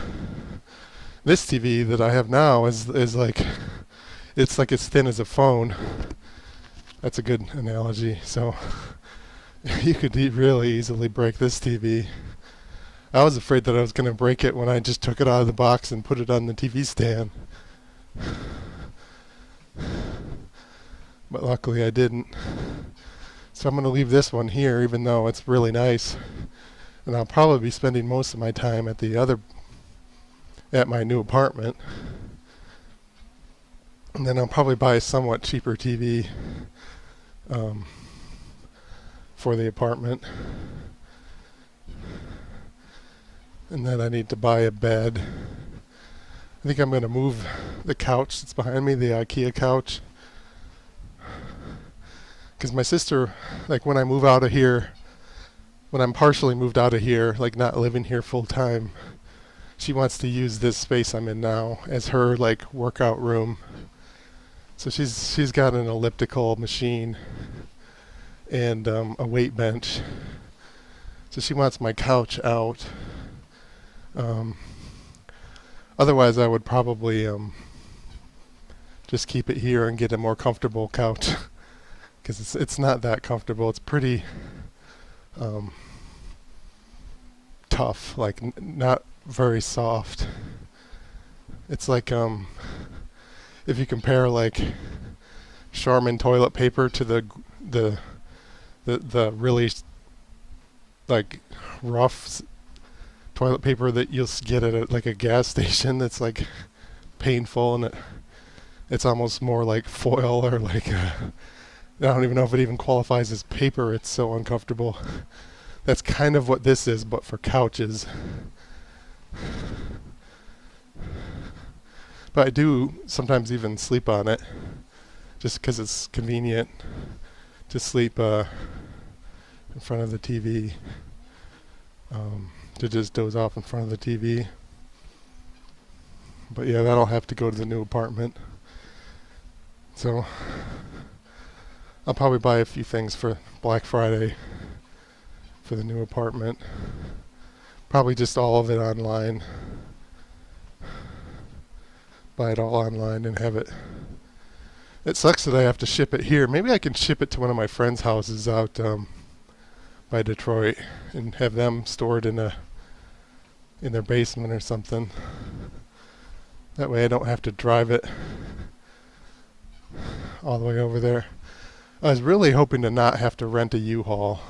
This TV that I have now is like, it's like as thin as a phone. That's a good analogy. So you could really easily break this TV. I was afraid that I was going to break it when I just took it out of the box and put it on the TV stand. But luckily I didn't. So I'm going to leave this one here, even though it's really nice. And I'll probably be spending most of my time at my new apartment. And then I'll probably buy a somewhat cheaper TV for the apartment. And then I need to buy a bed. I think I'm going to move the couch that's behind me, the IKEA couch. Because my sister, like when I move out of here, when I'm partially moved out of here, like not living here full time, she wants to use this space I'm in now as her like workout room. So she's got an elliptical machine and a weight bench. So she wants my couch out. Otherwise I would probably just keep it here and get a more comfortable couch. Because it's not that comfortable. It's pretty tough, like not very soft. It's like if you compare like Charmin toilet paper to the really like rough toilet paper that you'll get at like a gas station that's like painful, and it's almost more like foil or like I don't even know if it even qualifies as paper. It's so uncomfortable. That's kind of what this is, but for couches. But I do sometimes even sleep on it, just because it's convenient to sleep in front of the TV, to just doze off in front of the TV. But yeah, that'll have to go to the new apartment. So I'll probably buy a few things for Black Friday for the new apartment. Probably just all of it online. Buy it all online and have it. It sucks that I have to ship it here. Maybe I can ship it to one of my friends' houses out by Detroit and have them stored in their basement or something. That way I don't have to drive it all the way over there. I was really hoping to not have to rent a U-Haul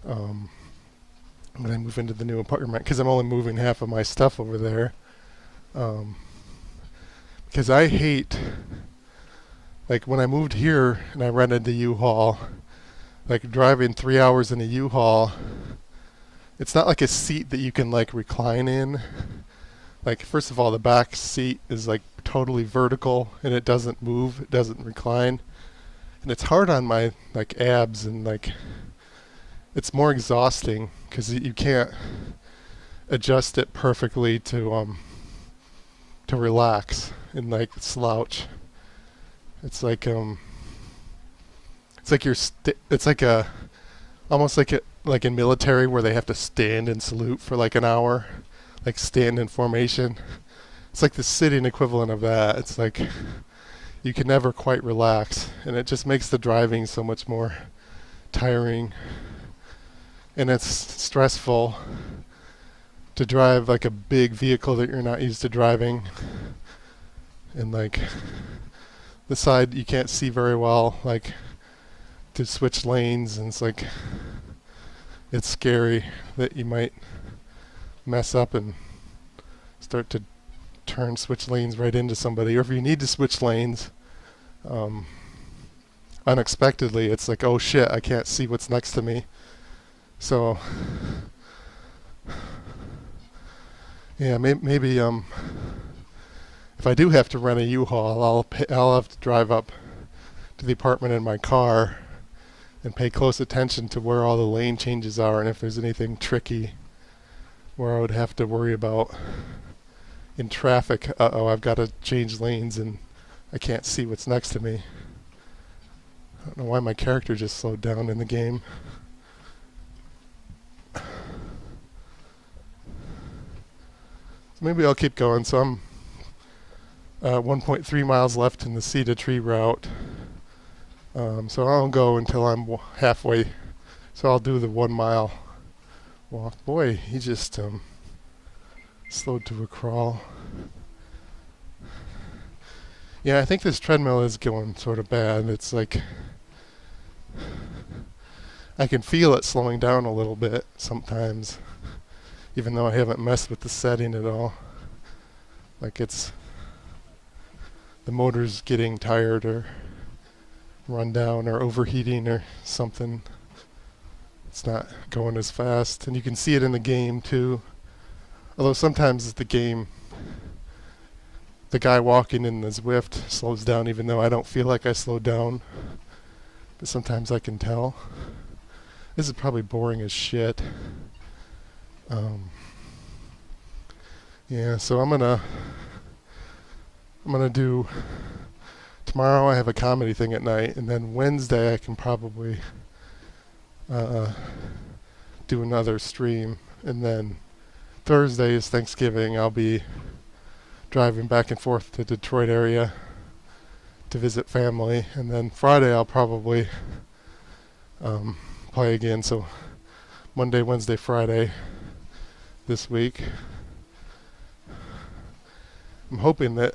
when I move into the new apartment, because I'm only moving half of my stuff over there. Because I hate, like when I moved here and I rented the U-Haul, like driving 3 hours in a U-Haul, it's not like a seat that you can like recline in. Like, first of all, the back seat is like totally vertical and it doesn't move, it doesn't recline. And it's hard on my like abs, and like it's more exhausting because you can't adjust it perfectly to relax and like slouch. It's like it's like a almost like in military where they have to stand and salute for like an hour, like stand in formation. It's like the sitting equivalent of that. It's like you can never quite relax, and it just makes the driving so much more tiring, and it's stressful to drive like a big vehicle that you're not used to driving, and like the side you can't see very well, like to switch lanes, and it's like it's scary that you might mess up and start to switch lanes right into somebody, or if you need to switch lanes unexpectedly, it's like, oh shit, I can't see what's next to me. So yeah, maybe if I do have to rent a U-Haul, I'll have to drive up to the apartment in my car and pay close attention to where all the lane changes are, and if there's anything tricky where I would have to worry about in traffic, I've got to change lanes and I can't see what's next to me. I don't know why my character just slowed down in the game. So maybe I'll keep going. So I'm 1.3 miles left in the Sea to Tree route. So I'll go until I'm halfway. So I'll do the 1 mile walk. Boy, he just slowed to a crawl. Yeah, I think this treadmill is going sort of bad. It's like I can feel it slowing down a little bit sometimes, even though I haven't messed with the setting at all. Like it's the motor's getting tired or run down or overheating or something. It's not going as fast, and you can see it in the game too. Although sometimes the game, the guy walking in the Zwift slows down even though I don't feel like I slowed down. But sometimes I can tell. This is probably boring as shit. Yeah, so I'm gonna do, tomorrow I have a comedy thing at night, and then Wednesday I can probably do another stream, and then Thursday is Thanksgiving. I'll be driving back and forth to Detroit area to visit family, and then Friday I'll probably play again. So Monday, Wednesday, Friday this week. I'm hoping that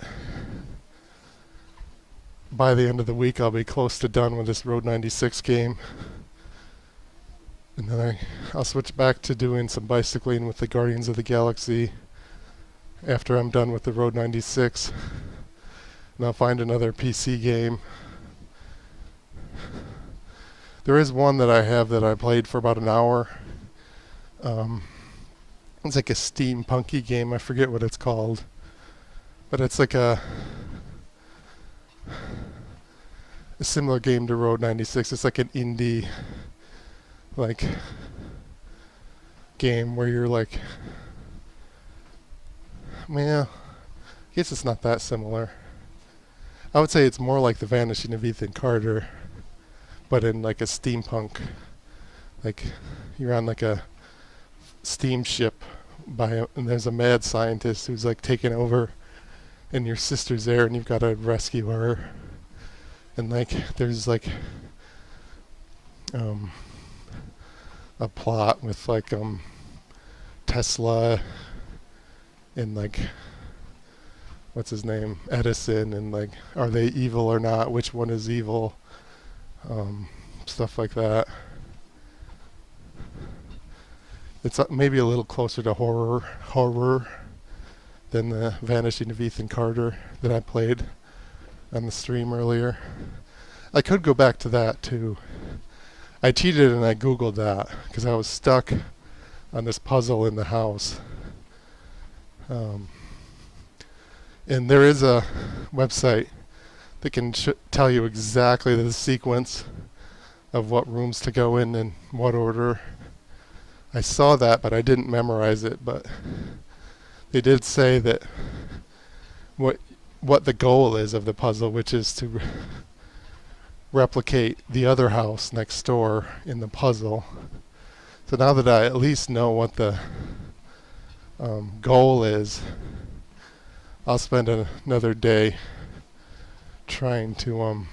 by the end of the week I'll be close to done with this Road 96 game. And then I'll switch back to doing some bicycling with the Guardians of the Galaxy after I'm done with the Road 96. And I'll find another PC game. There is one that I have that I played for about an hour. It's like a steampunky game. I forget what it's called. But it's like a similar game to Road 96. It's like an indie like game where you're like, well, I guess it's not that similar. I would say it's more like The Vanishing of Ethan Carter, but in like a steampunk, like you're on like a steamship and there's a mad scientist who's like taking over, and your sister's there and you've got to rescue her, and like there's like a plot with like Tesla and like what's his name, Edison, and like are they evil or not, which one is evil, stuff like that. It's maybe a little closer to horror than The Vanishing of Ethan Carter that I played on the stream earlier. I could go back to that too. I cheated and I googled that because I was stuck on this puzzle in the house. And there is a website that can tell you exactly the sequence of what rooms to go in and what order. I saw that, but I didn't memorize it. But they did say that what the goal is of the puzzle, which is to replicate the other house next door in the puzzle. So now that I at least know what the goal is, I'll spend another day trying to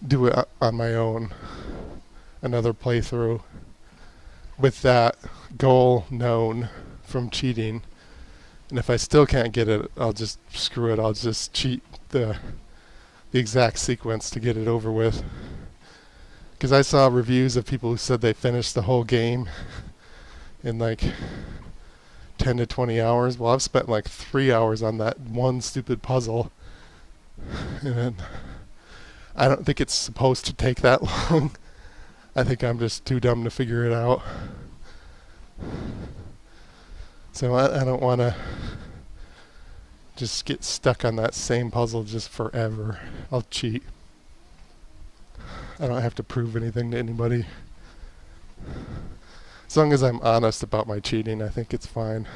do it on my own, another playthrough with that goal known from cheating. And if I still can't get it, I'll just screw it. I'll just cheat the exact sequence to get it over with. Because I saw reviews of people who said they finished the whole game in like 10 to 20 hours. Well, I've spent like 3 hours on that one stupid puzzle. And I don't think it's supposed to take that long. I think I'm just too dumb to figure it out. So I don't want to just get stuck on that same puzzle just forever. I'll cheat. I don't have to prove anything to anybody. As long as I'm honest about my cheating, I think it's fine.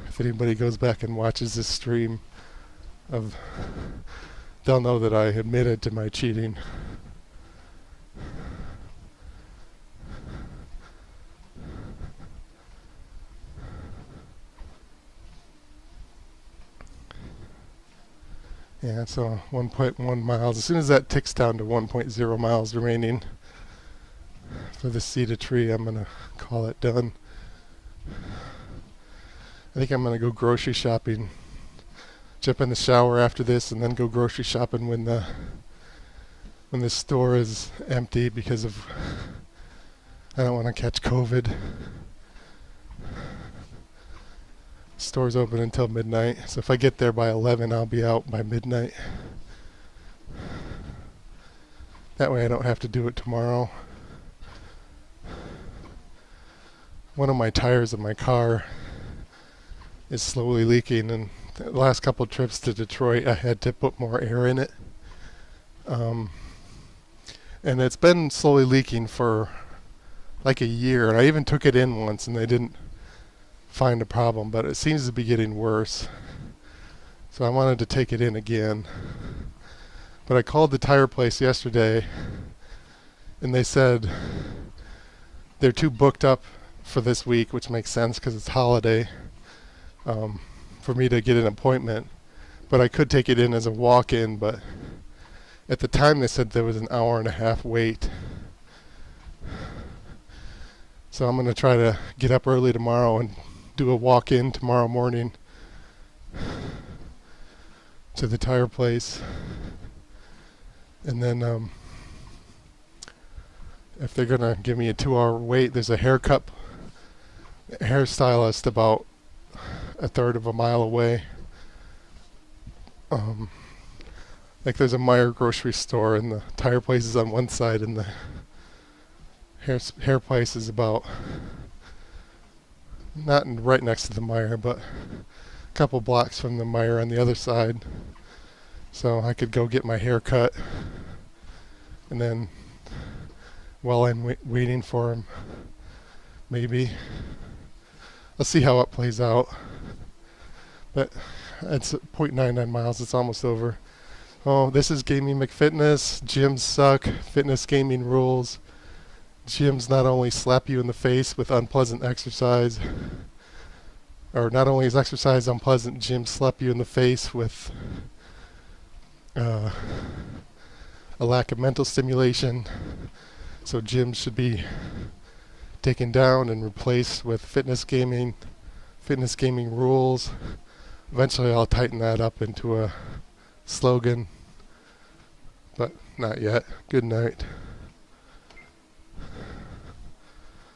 If anybody goes back and watches this stream, they'll know that I admitted to my cheating. Yeah, so 1.1 miles. As soon as that ticks down to 1.0 miles remaining for the Cedar Tree, I'm going to call it done. I think I'm going to go grocery shopping, jump in the shower after this, and then go grocery shopping when the store is empty because of I don't want to catch COVID. Store's open until midnight, so if I get there by 11, I'll be out by midnight. That way I don't have to do it tomorrow. One of my tires in my car is slowly leaking, and the last couple of trips to Detroit I had to put more air in it. And it's been slowly leaking for like a year, and I even took it in once and they didn't find a problem, but it seems to be getting worse. So I wanted to take it in again. But I called the tire place yesterday and they said they're too booked up for this week, which makes sense because it's holiday, for me to get an appointment. But I could take it in as a walk-in, but at the time they said there was an hour and a half wait. So I'm going to try to get up early tomorrow and do a walk-in tomorrow morning to the tire place. And then if they're going to give me a 2-hour wait, there's a hairstylist about a third of a mile away. Like there's a Meijer grocery store and the tire place is on one side and the hair place is about not right next to the Meijer, but a couple blocks from the Meijer on the other side. So I could go get my hair cut, and then while I'm waiting for him, maybe. I'll see how it plays out. But it's 0.99 miles, it's almost over. Oh, this is Gaming McFitness. Gyms suck. Fitness gaming rules. Gyms not only slap you in the face with unpleasant exercise, or not only is exercise unpleasant, gyms slap you in the face with a lack of mental stimulation. So gyms should be taken down and replaced with fitness gaming rules. Eventually I'll tighten that up into a slogan, but not yet. Good night.